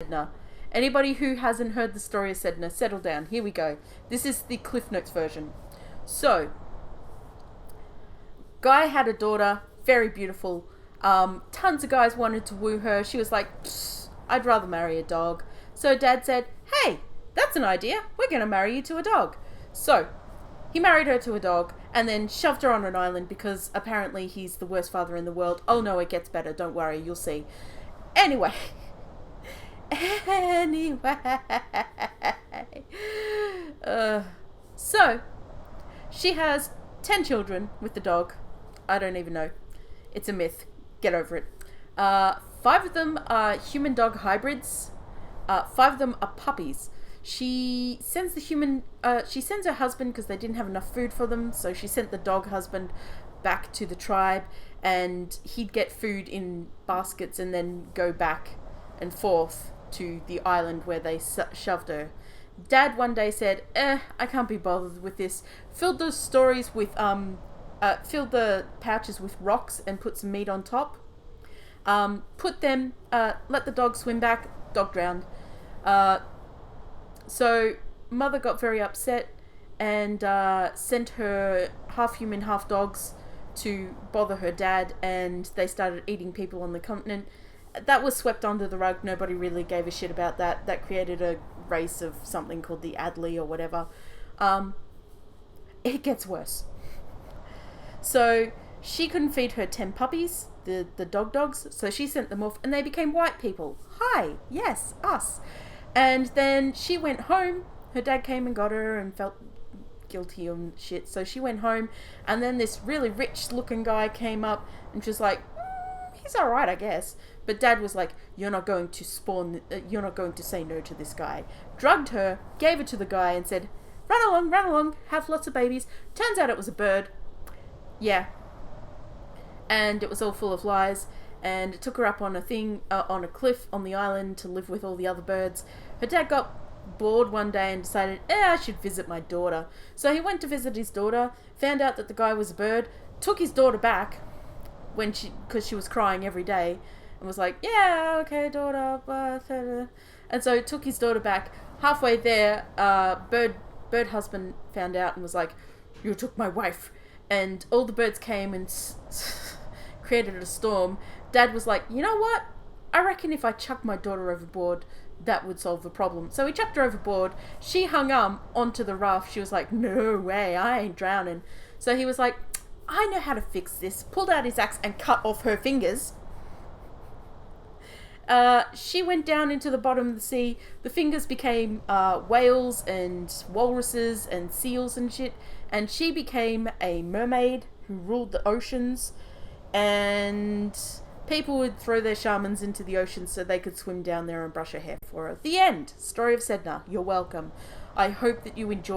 Sedna. Anybody who hasn't heard the story of Sedna, settle down. Here we go. This is the Cliff Notes version. So, guy had a daughter, very beautiful. Tons of guys wanted to woo her. She was like, I'd rather marry a dog. So dad said, hey, that's an idea. We're going to marry you to a dog. So he married her to a dog and then shoved her on an island because apparently he's the worst father in the world. Oh no, it gets better. Don't worry. You'll see. Anyway. So she has 10 children with the dog. I don't even know. It's a myth. Get over it. 5 of them are human dog hybrids. 5 of them are puppies. She sends her husband because they didn't have enough food for them, so she sent the dog husband back to the tribe, and he'd get food in baskets and then go back and forth to the island where they shoved her. Dad one day said, I can't be bothered with this. Filled the pouches with rocks and put some meat on top. Let the dog swim back. Dog drowned. So mother got very upset and sent her half human, half dogs to bother her dad, and they started eating people on the continent. That was swept under the rug. Nobody really gave a shit about that. That created a race of something called the Adley or whatever. It gets worse. So she couldn't feed her 10 puppies, the dogs, so she sent them off and they became white people. Hi, yes, us. And then she went home. Her dad came and got her and felt guilty and shit. So she went home, and then this really rich looking guy came up and she was like, he's alright, I guess. But dad was like, you're not going to say no to this guy. Drugged her, gave it to the guy and said, run along, have lots of babies. Turns out it was a bird. Yeah. And it was all full of lies. And it took her up on on a cliff on the island to live with all the other birds. Her dad got bored one day and decided, I should visit my daughter. So he went to visit his daughter, found out that the guy was a bird, took his daughter back because she was crying every day, and was like, yeah, okay, daughter. And so took his daughter back. Halfway there, bird husband found out and was like, you took my wife. And all the birds came and created a storm. Dad was like, you know what? I reckon if I chuck my daughter overboard, that would solve the problem. So he chucked her overboard. She hung onto the raft. She was like, no way, I ain't drowning. So he was like, I know how to fix this. Pulled out his axe and cut off her fingers. She went down into the bottom of the sea. The fingers became whales and walruses and seals and shit. And she became a mermaid who ruled the oceans. And people would throw their shamans into the ocean so they could swim down there and brush her hair for her. The end. Story of Sedna. You're welcome. I hope that you enjoy.